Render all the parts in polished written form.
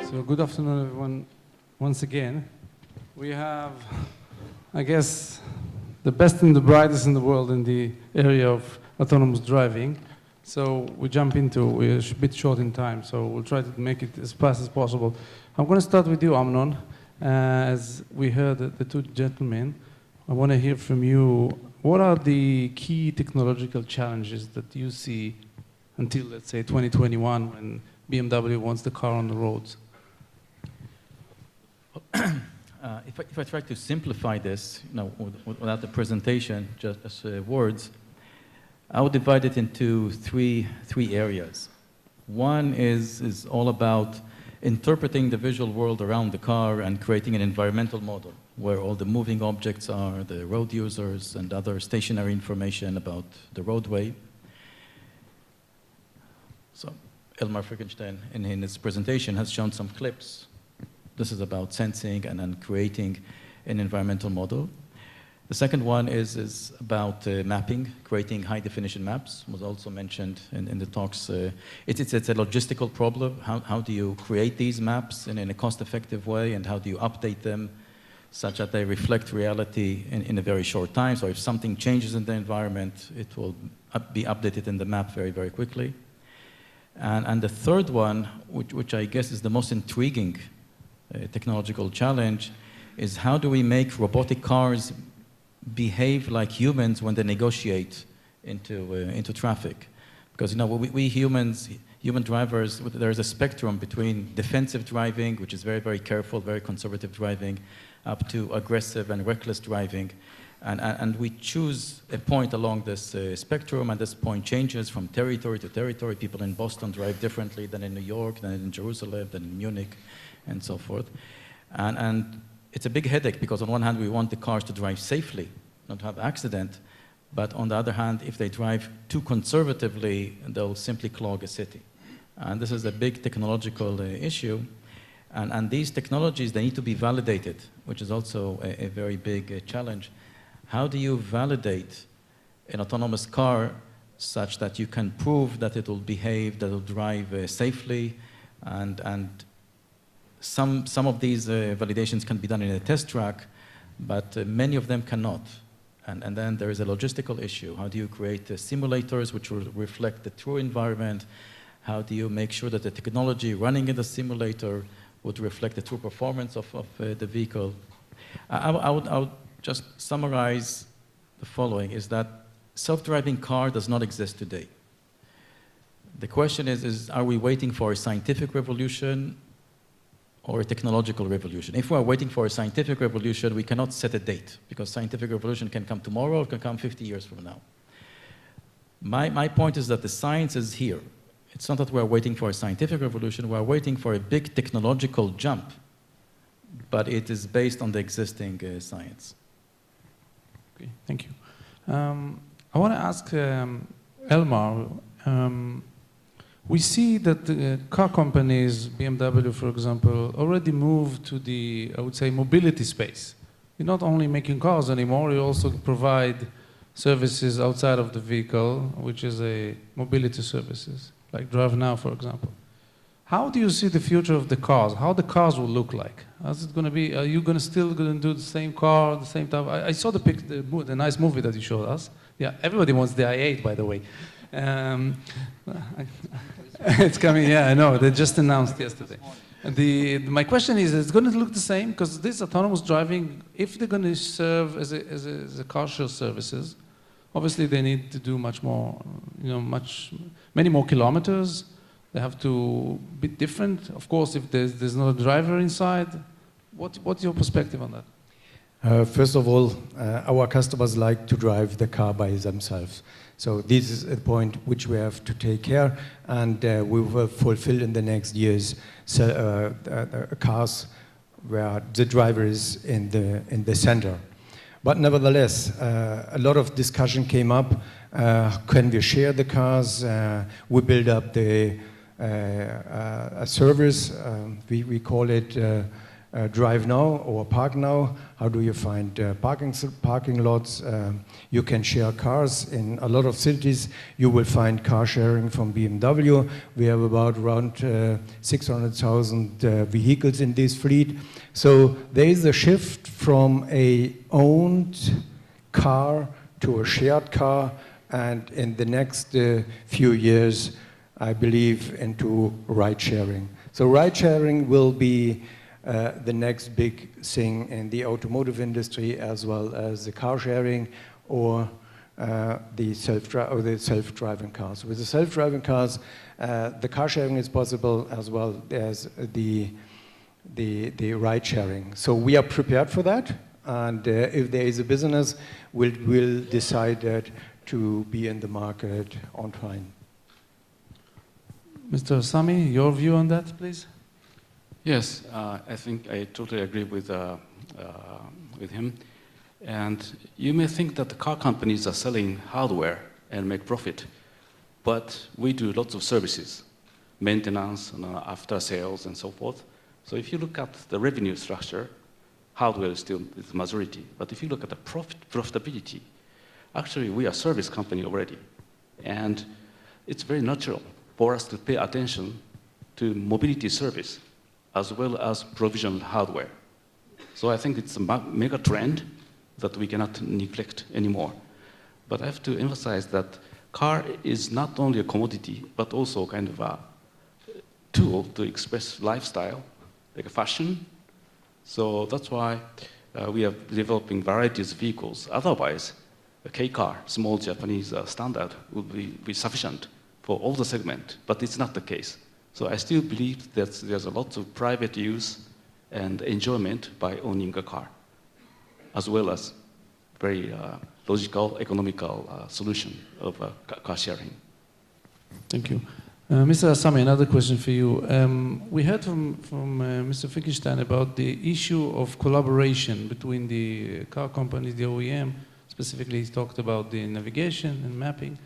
So good afternoon, everyone. Once again, we have, I guess, the best and the brightest in the world in the area of autonomous driving. So we jump into, we're a bit short in time, so we'll try to make it as fast as possible. I'm going to start with you, Amnon. As we heard the two gentlemen, I want to hear from you, what are the key technological challenges that you see until, let's say, 2021, when BMW wants the car on the roads? If I try to simplify this, without the presentation, just as words, I would divide it into three areas. One is all about interpreting the visual world around the car and creating an environmental model where all the moving objects are, the road users, and other stationary information about the roadway. So Elmar Frickenstein, in his presentation, has shown some clips. This is about sensing and then creating an environmental model. The second one is about mapping, creating high-definition maps. Was also mentioned in the talks. It's a logistical problem. How do you create these maps in a cost-effective way, and how do you update them such that they reflect reality in a very short time? So if something changes in the environment, it will be updated in the map very, very quickly. And the third one, which I guess is the most intriguing technological challenge, is how do we make robotic cars behave like humans when they negotiate into traffic? Because we humans, human drivers, there's a spectrum between defensive driving, which is very, very careful, very conservative driving, up to aggressive and reckless driving. And we choose a point along this spectrum, and this point changes from territory to territory. People in Boston drive differently than in New York, than in Jerusalem, than in Munich, and so forth. And it's a big headache, because on one hand, we want the cars to drive safely, not have accident. But on the other hand, if they drive too conservatively, they'll simply clog a city. And this is a big technological issue. And these technologies, they need to be validated, which is also a very big challenge. How do you validate an autonomous car such that you can prove that it will behave, that it will drive safely? And some of these validations can be done in a test track, but many of them cannot. And then there is a logistical issue. How do you create simulators which will reflect the true environment? How do you make sure that the technology running in the simulator would reflect the true performance of the vehicle? I would just summarize the following, is that self-driving car does not exist today. The question is are we waiting for a scientific revolution or a technological revolution? If we are waiting for a scientific revolution, we cannot set a date, because scientific revolution can come tomorrow, it can come 50 years from now. My point is that the science is here. It's not that we're waiting for a scientific revolution, we're waiting for a big technological jump, but it is based on the existing science. Okay, thank you. I want to ask Elmar, we see that the car companies, BMW, for example, already moved to the, I would say, mobility space. You're not only making cars anymore, you also provide services outside of the vehicle, which is a mobility services, like Drive Now, for example. How do you see the future of the cars? How the cars will look like? How's it going to be? Are you still going to do the same car, the same type? I saw the nice movie that you showed us. Yeah, everybody wants the i8, by the way. It's coming, yeah, I know. They just announced yesterday. My question is it going to look the same? Because this autonomous driving, if they're going to serve as a car share services, obviously they need to do much more, many more kilometers. They have to be different. Of course, if there's not a driver inside, what's your perspective on that? First of all, our customers like to drive the car by themselves. So this is a point which we have to take care, and we will fulfill in the next years cars where the driver is in the center. But nevertheless, a lot of discussion came up. Can we share the cars? We build up a service. We call it drive now or park now? How do you find parking lots? You can share cars. In a lot of cities, you will find car sharing from BMW. We have about around 600,000 vehicles in this fleet. So there is a shift from a owned car to a shared car, and in the next few years, I believe, into ride sharing. So ride sharing will be the next big thing in the automotive industry, as well as the car sharing or the self-driving cars. With the self-driving cars, the car sharing is possible as well as the ride sharing. So we are prepared for that, and if there is a business, we'll decide that to be in the market on time. Mr. Asami, your view on that, please? Yes, I think I totally agree with him. And you may think that the car companies are selling hardware and make profit, but we do lots of services, maintenance, and after sales, and so forth. So if you look at the revenue structure, hardware is still the majority. But if you look at the profitability, actually we are a service company already. And it's very natural for us to pay attention to mobility service as well as provision hardware. So I think it's a mega trend that we cannot neglect anymore. But I have to emphasize that car is not only a commodity, but also kind of a tool to express lifestyle, like a fashion. So that's why we are developing varieties of vehicles. Otherwise, a K-car, small Japanese standard, would be sufficient for all the segment, but it's not the case. So I still believe that there's a lot of private use and enjoyment by owning a car, as well as very logical, economical solution of car sharing. Thank you. Mr. Asami, another question for you. We heard from Mr. Frickenstein about the issue of collaboration between the car companies, the OEM. Specifically, he talked about the navigation and mapping.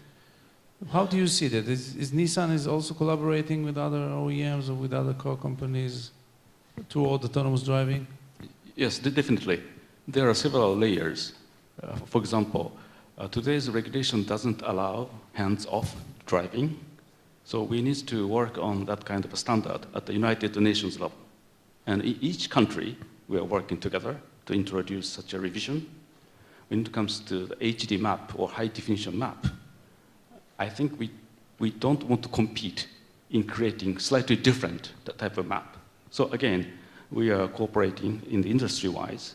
How do you see that? Is Nissan is also collaborating with other OEMs or with other car companies toward autonomous driving? Yes, definitely. There are several layers. For example, today's regulation doesn't allow hands-off driving. So we need to work on that kind of a standard at the United Nations level. And in each country, we are working together to introduce such a revision. When it comes to the HD map or high-definition map, I think we don't want to compete in creating slightly different type of map. So again, we are cooperating in the industry-wise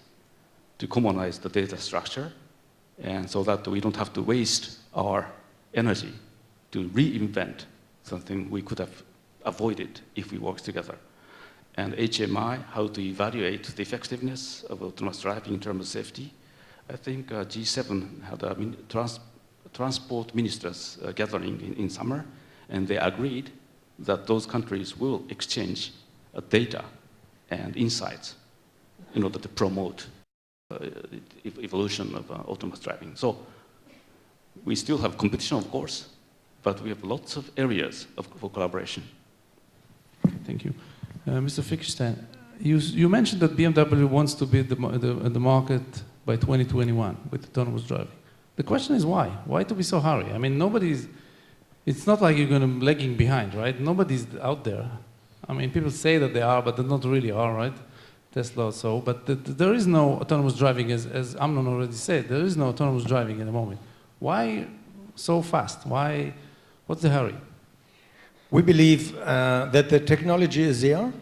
to commonize the data structure, and so that we don't have to waste our energy to reinvent something we could have avoided if we work together. And HMI, how to evaluate the effectiveness of autonomous driving in terms of safety. I think G7 had a transport ministers gathering in summer, and they agreed that those countries will exchange data and insights in order to promote evolution of autonomous driving. So we still have competition, of course, but we have lots of areas for collaboration. Thank you. Mr. Frickenstein, you mentioned that BMW wants to be the market by 2021 with autonomous driving. The question is why? Why to be so hurry? I mean, it's not like you're going to be lagging behind, right? Nobody's out there. I mean, people say that they are, but they not really are, right? Tesla so, but there is no autonomous driving, as Amnon already said, there is no autonomous driving in the moment. Why so fast? What's the hurry? We believe that the technology is there.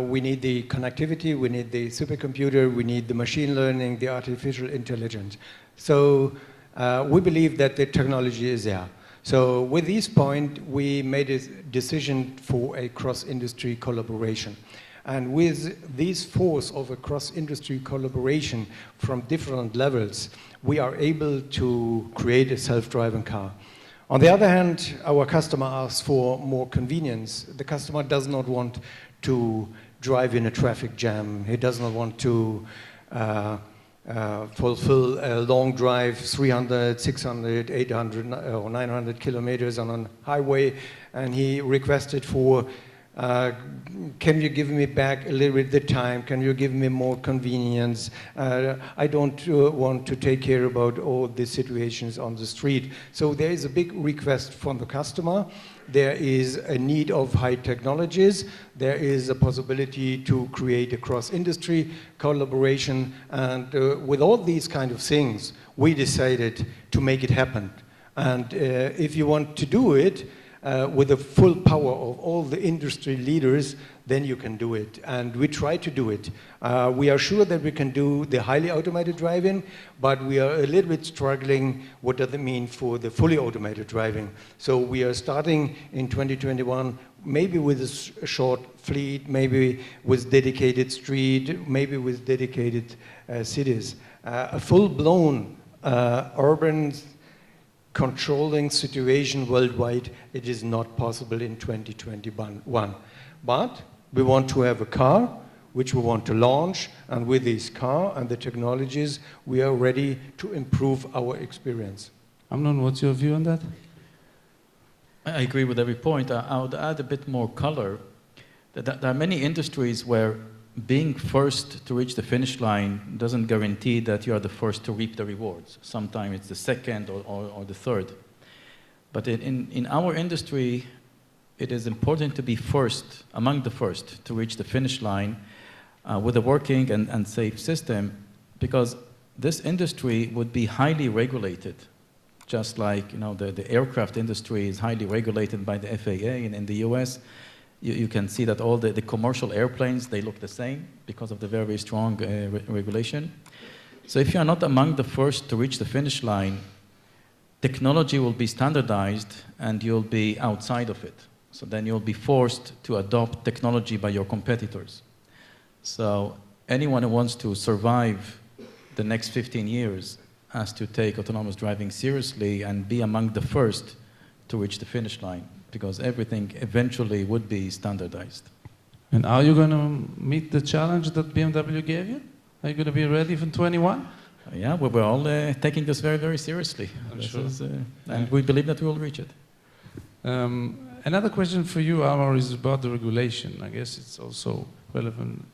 We need the connectivity, we need the supercomputer, we need the machine learning, the artificial intelligence. So we believe that the technology is there. So with this point, we made a decision for a cross-industry collaboration. And with this force of a cross-industry collaboration from different levels, we are able to create a self-driving car. On the other hand, our customer asks for more convenience. The customer does not want to drive in a traffic jam. He does not want to fulfill a long drive, 300, 600, 800, or 900 kilometers on a highway, and he requested for Can you give me back a little bit the time? Can you give me more convenience? I don't want to take care about all the situations on the street. So there is a big request from the customer. There is a need of high technologies. There is a possibility to create a cross-industry collaboration. And with all these kind of things, we decided to make it happen. And if you want to do it with the full power of all the industry leaders, then you can do it. And we try to do it. We are sure that we can do the highly automated driving, but we are a little bit struggling. What does it mean for the fully automated driving? So we are starting in 2021, maybe with a short fleet, maybe with dedicated street, maybe with dedicated cities. A full-blown urban controlling situation worldwide, it is not possible in 2021. But we want to have a car which we want to launch, and with this car and the technologies, we are ready to improve our experience. Amnon, what's your view on that? I agree with every point. I would add a bit more color. There are many industries where being first to reach the finish line doesn't guarantee that you are the first to reap the rewards. Sometimes it's the second or the third. But in our industry, it is important to be first, among the first, to reach the finish line with a working and safe system, because this industry would be highly regulated, just like the aircraft industry is highly regulated by the FAA in the US. You can see that all the commercial airplanes, they look the same because of the very strong regulation. So if you are not among the first to reach the finish line, technology will be standardized and you'll be outside of it. So then you'll be forced to adopt technology by your competitors. So anyone who wants to survive the next 15 years has to take autonomous driving seriously and be among the first to reach the finish line, because everything eventually would be standardized. And are you going to meet the challenge that BMW gave you? Are you going to be ready for 21? Yeah, we're all taking this very, very seriously. And we believe that we will reach it. Another question for you, Elmar, is about the regulation. I guess it's also relevant.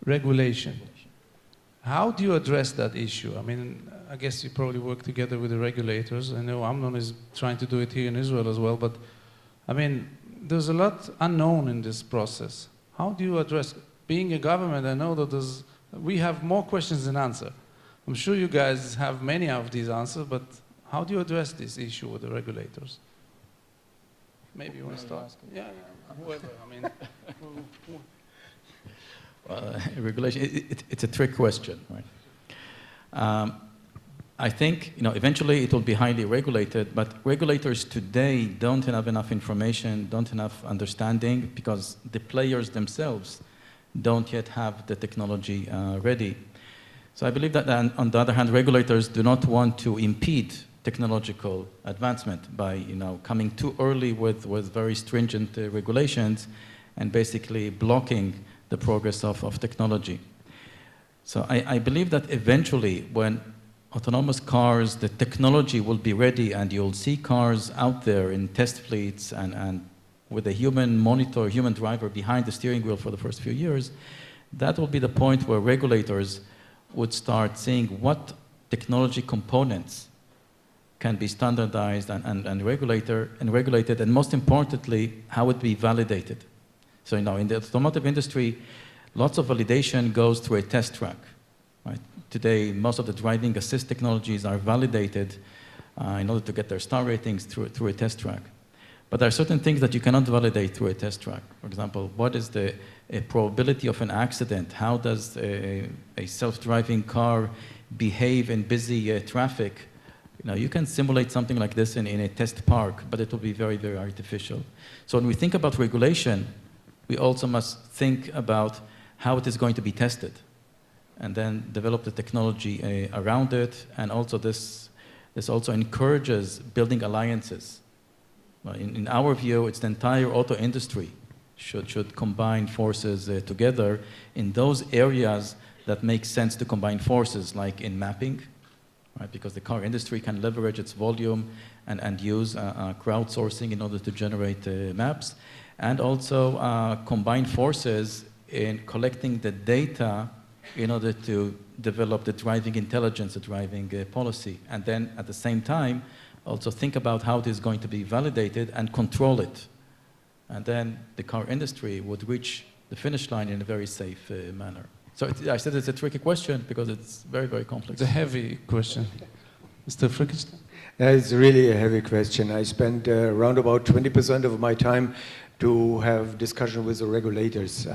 Regulation. How do you address that issue? I mean, I guess you probably work together with the regulators. I know Amnon is trying to do it here in Israel as well, but I mean, there's a lot unknown in this process. How do you address, being a government, I know that we have more questions than answers. I'm sure you guys have many of these answers, but how do you address this issue with the regulators? Maybe you want to start? Yeah, whoever, I mean. Regulation, it's a trick question, right? I think, eventually it will be highly regulated, but regulators today don't have enough information, don't have enough understanding, because the players themselves don't yet have the technology ready. So I believe that, on the other hand, regulators do not want to impede technological advancement by, coming too early with very stringent regulations and basically blocking the progress of technology. So I believe that eventually, when autonomous cars, the technology will be ready and you'll see cars out there in test fleets and with a human monitor, human driver behind the steering wheel for the first few years, that will be the point where regulators would start seeing what technology components can be standardized and regulated, and most importantly, how it be validated. So, in the automotive industry, lots of validation goes through a test track. Right? Today, most of the driving assist technologies are validated in order to get their star ratings through a test track. But there are certain things that you cannot validate through a test track. For example, what is the probability of an accident? How does a self-driving car behave in busy traffic? You can simulate something like this in a test park, but it will be very, very artificial. So when we think about regulation, we also must think about how it is going to be tested, and then develop the technology around it. And also this also encourages building alliances. In our view, it's the entire auto industry should combine forces together in those areas that make sense to combine forces, like in mapping, right? Because the car industry can leverage its volume and use crowdsourcing in order to generate maps, and also combine forces in collecting the data in order to develop the driving intelligence, the driving policy, and then at the same time also think about how it is going to be validated and control it. And then the car industry would reach the finish line in a very safe manner. So I said it's a tricky question because it's very, very complex. It's a heavy question. Mr. Frickenstein? It's really a heavy question. I spend around about 20% of my time to have discussion with the regulators.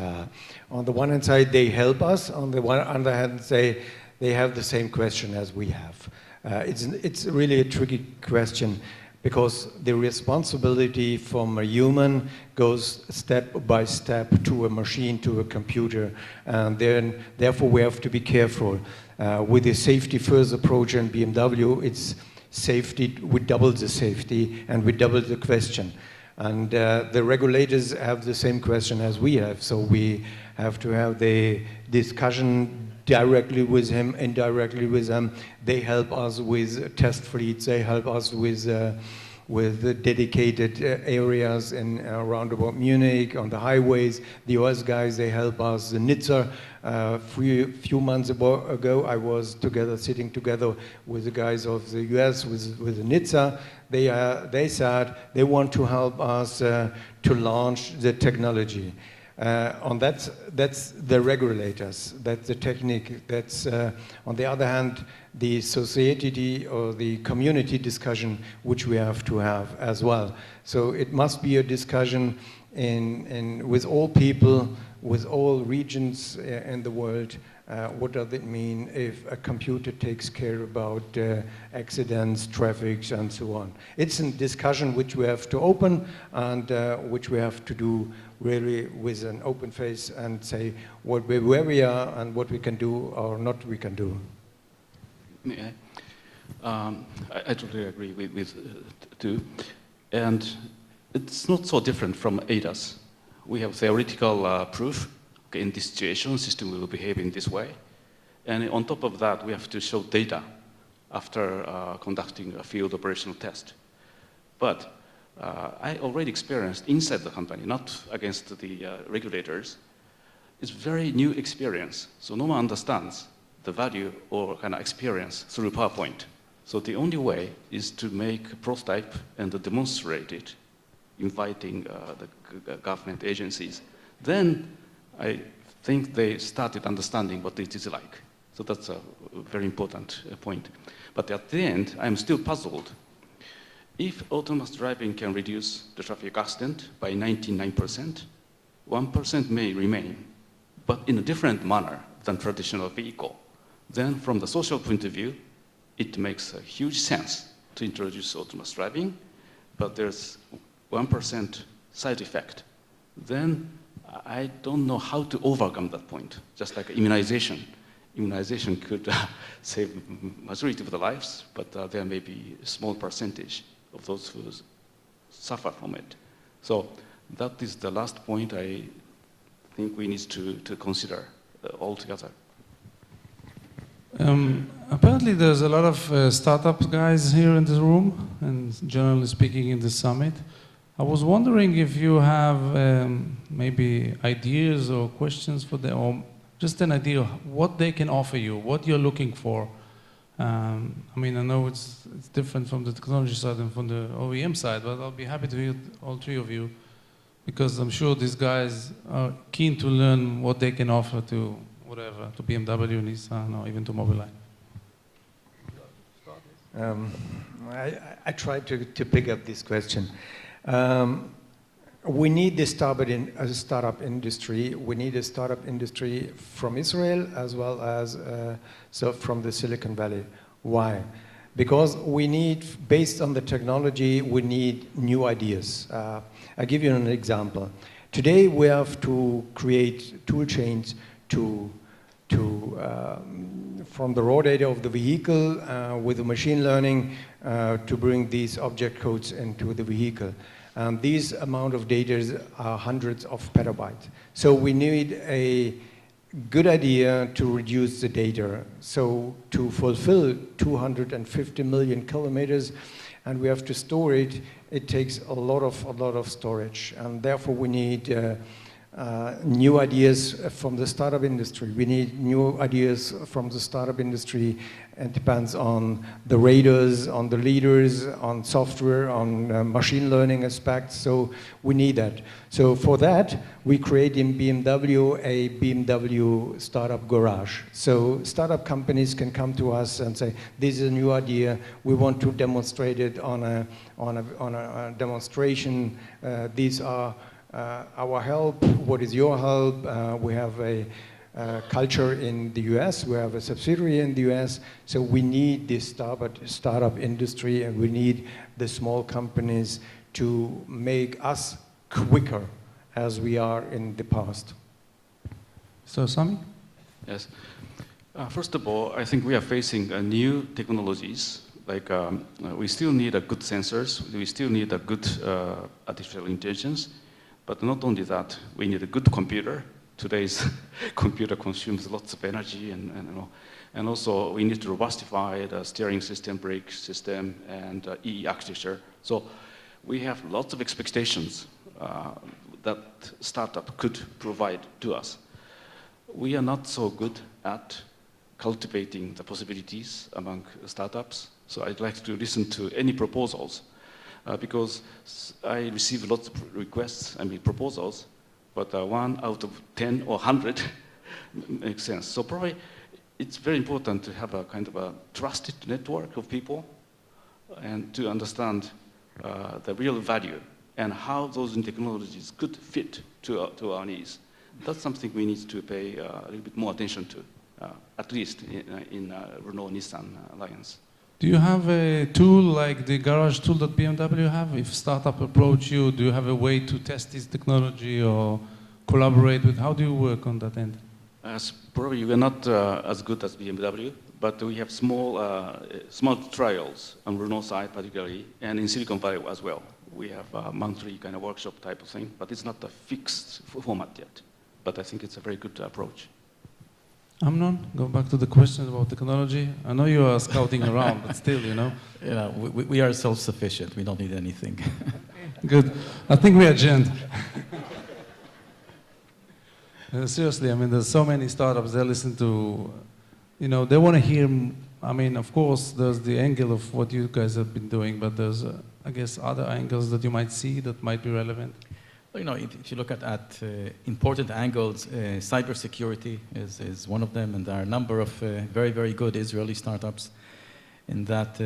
On the one hand side, they help us. On the other hand, they have the same question as we have. It's really a tricky question because the responsibility from a human goes step by step to a machine, to a computer, and then therefore we have to be careful. With the safety first approach in BMW, it's safety, we double the safety and we double the question. And the regulators have the same question as we have, so we have to have the discussion directly with him, indirectly with them. They help us with test fleets, they help us with the dedicated areas in around about Munich, on the highways. The US guys, they help us. The Nizza, few months ago, I was sitting together with the guys of the US, with the Nizza. They said they want to help us to launch the technology. That's the regulators, that's the technique, that's on the other hand the society or the community discussion which we have to have as well. So it must be a discussion with all people, with all regions in the world. What does it mean if a computer takes care about accidents, traffic, and so on? It's a discussion which we have to open and which we have to do really with an open face and say where we are and what we can do or not we can do. Yeah. I totally agree with too. And it's not so different from ADAS. We have theoretical proof. Okay, in this situation, system will behave in this way. And on top of that, we have to show data after conducting a field operational test. But I already experienced inside the company, not against the regulators. It's very new experience. So no one understands the value or kind of experience through PowerPoint. So the only way is to make a prototype and demonstrate it, inviting the government agencies. Then I think they started understanding what it is like. So that's a very important point. But at the end, I'm still puzzled. If autonomous driving can reduce the traffic accident by 99%, 1% may remain, but in a different manner than traditional vehicle. Then from the social point of view, it makes a huge sense to introduce autonomous driving, but there's 1% side effect. Then I don't know how to overcome that point, just like immunization. Immunization could save majority of the lives, but there may be a small percentage of those who suffer from it. So that is the last point I think we need to consider altogether. Apparently there's a lot of startup guys here in this room and generally speaking in the summit. I was wondering if you have maybe ideas or questions for them, or just an idea of what they can offer you, what you're looking for. I mean, I know it's different from the technology side and from the OEM side, but I'll be happy to hear all three of you because I'm sure these guys are keen to learn what they can offer to whatever, to BMW, Nissan, or even to Mobileye. I tried to pick up this question. We need the startup industry. We need a startup industry from Israel as well as from the Silicon Valley. Why? Because we need, based on the technology, we need new ideas. I'll give you an example. Today we have to create tool chains from the raw data of the vehicle with the machine learning to bring these object codes into the vehicle. And these amount of data are hundreds of petabytes. So we need a good idea to reduce the data. So to fulfill 250 million kilometers, and we have to store it, it takes a lot of storage, and therefore we need new ideas from the startup industry. We need new ideas from the startup industry. It depends on the radars, on the leaders, on software, on machine learning aspects. So we need that. So for that, we create in BMW a BMW startup garage. So startup companies can come to us and say, this is a new idea. We want to demonstrate it on a demonstration. These are our help. What is your help? We have a culture in the US. We have a subsidiary in the US. So we need this startup industry, and we need the small companies to make us quicker as we are in the past. So, Asami? Yes. First of all, I think we are facing new technologies. Like we still need good sensors. We still need a good artificial intelligence. But not only that, we need a good computer. Today's computer consumes lots of energy, and also we need to robustify the steering system, brake system, and EE architecture. So we have lots of expectations that startup could provide to us. We are not so good at cultivating the possibilities among startups. So I'd like to listen to any proposals because I receive lots of requests, proposals, but 1 out of 10 or 100 makes sense. So probably it's very important to have a kind of a trusted network of people and to understand the real value and how those technologies could fit to our needs. That's something we need to pay a little bit more attention to, at least in Renault-Nissan alliance. Do you have a tool like the garage tool that BMW have? If startup approach you, do you have a way to test this technology or collaborate with? How do you work on that end? Probably we're not as good as BMW, but we have small trials on Renault side particularly, and in Silicon Valley as well. We have a monthly kind of workshop type of thing, but it's not a fixed format yet. But I think it's a very good approach. Amnon, go back to the question about technology. I know you are scouting around, but still, Yeah, we are self-sufficient. We don't need anything. Good. I think we are gent. Seriously, there's so many startups they listen to, they want to hear, of course, there's the angle of what you guys have been doing, but there's, I guess, other angles that you might see that might be relevant. Well, if you look at important angles, cybersecurity is one of them, and there are a number of very, very good Israeli startups in that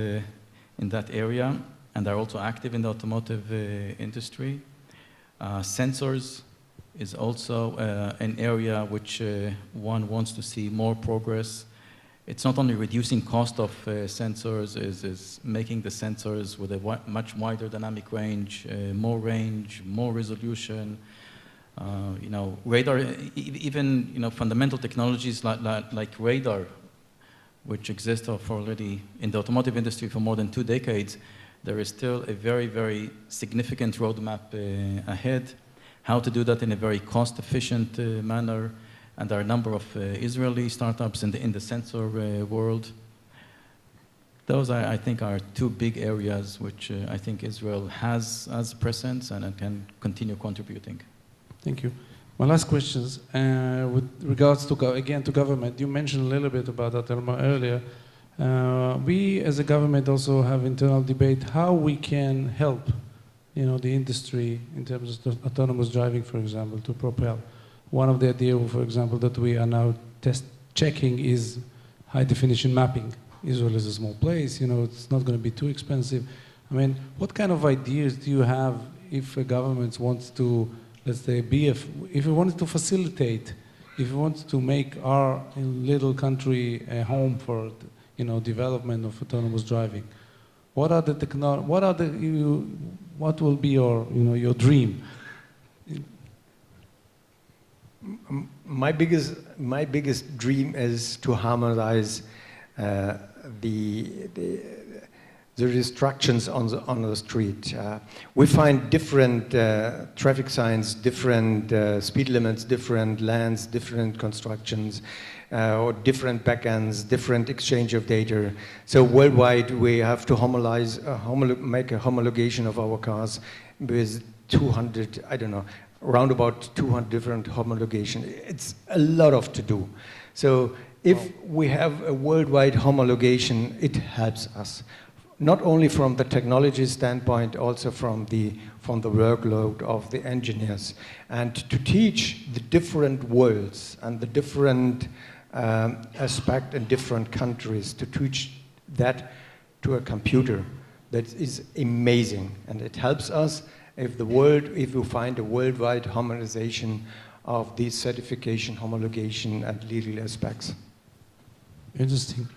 area, and they're also active in the automotive industry. Sensors is also an area which one wants to see more progress. It's not only reducing cost of sensors, is making the sensors with a much wider dynamic range, more resolution. Radar, even fundamental technologies like radar, which exist already in the automotive industry for more than 2 decades. There is still a very, very significant roadmap ahead. How to do that in a very cost-efficient manner. And there are a number of Israeli startups in the sensor world. Those, I think, are 2 big areas which I think Israel has as presence and can continue contributing. Thank you. My last questions, with regards to, again, to government. You mentioned a little bit about that, Elmar, earlier. We, as a government, also have internal debate how we can help, the industry in terms of autonomous driving, for example, to propel. One of the ideas, for example, that we are now checking is high-definition mapping. Israel is a small place, it's not going to be too expensive. What kind of ideas do you have if a government wants to, let's say, if it wants to facilitate, if it wants to make our little country a home for, development of autonomous driving? What are the what will be your dream? My biggest dream is to harmonize the restrictions on the street. We find different traffic signs, different speed limits, different lanes, different constructions. or different backends, different exchange of data. So worldwide, we have to make a homologation of our cars with 200, I don't know, around about 200 different homologation. It's a lot of to do. So if we have a worldwide homologation, it helps us. Not only from the technology standpoint, also from the workload of the engineers. And to teach the different worlds and the different aspect in different countries, to teach that to a computer, that is amazing. And it helps us if you find a worldwide harmonization of these certification, homologation, and legal aspects. Interesting.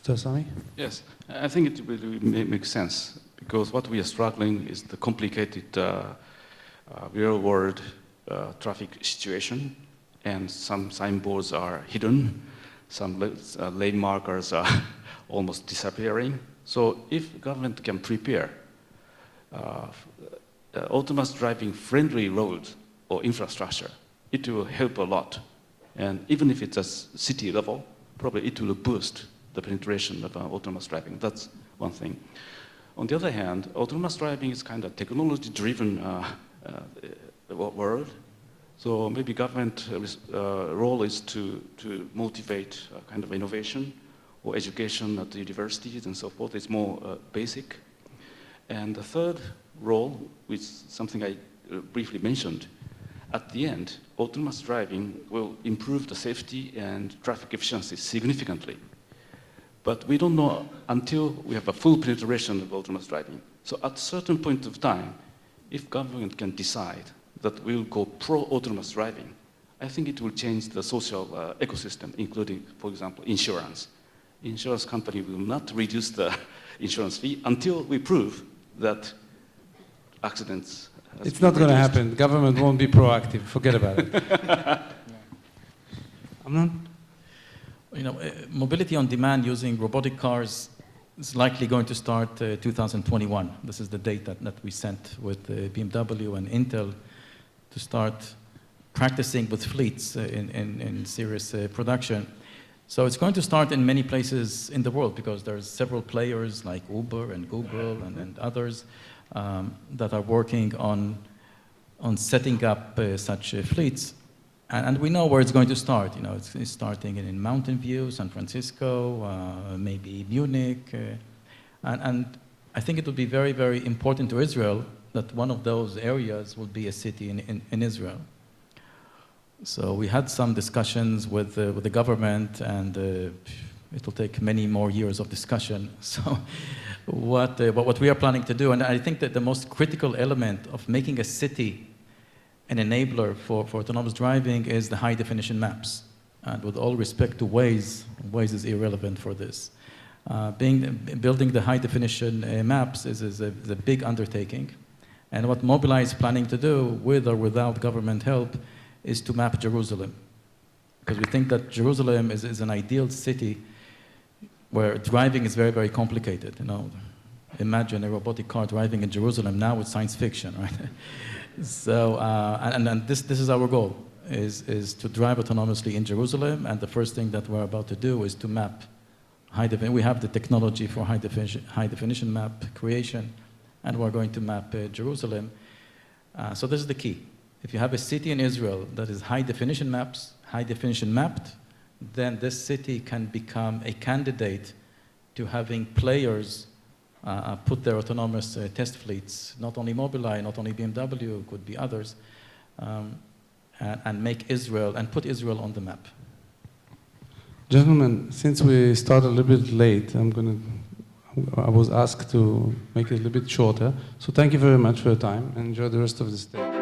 Asami? Yes, I think it really makes sense, because what we are struggling is the complicated real-world traffic situation, and some signboards are hidden, some lane markers are almost disappearing. So if government can prepare autonomous driving friendly roads or infrastructure, it will help a lot. And even if it's a city level, probably it will boost the penetration of autonomous driving. That's one thing. On the other hand, autonomous driving is kind of technology-driven world. So maybe government role is to motivate kind of innovation or education at the universities and so forth. It's more basic. And the third role, which is something I briefly mentioned, at the end, autonomous driving will improve the safety and traffic efficiency significantly. But we don't know until we have a full penetration of autonomous driving. So at a certain point of time, if government can decide that we'll go pro-autonomous driving, I think it will change the social ecosystem, including, for example, insurance. Insurance company will not reduce the insurance fee until we prove that accidents. It's not going to happen. The government won't be proactive. Forget about it. Amnon? You know, mobility on demand using robotic cars is likely going to start 2021. This is the date that we sent with BMW and Intel to start practicing with fleets in serious production. So it's going to start in many places in the world, because there's several players like Uber and Google and others that are working on setting up such fleets. And we know where it's going to start. You know, it's starting in Mountain View, San Francisco, maybe Munich. And I think it would be very, very important to Israel that one of those areas will be a city in Israel. So we had some discussions with the government, and it will take many more years of discussion. So what we are planning to do, and I think that the most critical element of making a city an enabler for autonomous driving is the high-definition maps. And with all respect to Waze is irrelevant for this. Building the high-definition maps is a big undertaking. And what Mobileye is planning to do, with or without government help, is to map Jerusalem. Because we think that Jerusalem is an ideal city where driving is very, very complicated. You know, imagine a robotic car driving in Jerusalem. Now it's science fiction, right? So, and this is our goal, is to drive autonomously in Jerusalem. And the first thing that we're about to do is to map we have the technology for high definition map creation, and we're going to map Jerusalem. So this is the key. If you have a city in Israel that is high definition mapped, then this city can become a candidate to having players put their autonomous test fleets, not only Mobileye, not only BMW, could be others, and make Israel, and put Israel on the map. Gentlemen, since we started a little bit late, I was asked to make it a little bit shorter. So thank you very much for your time, and enjoy the rest of the day.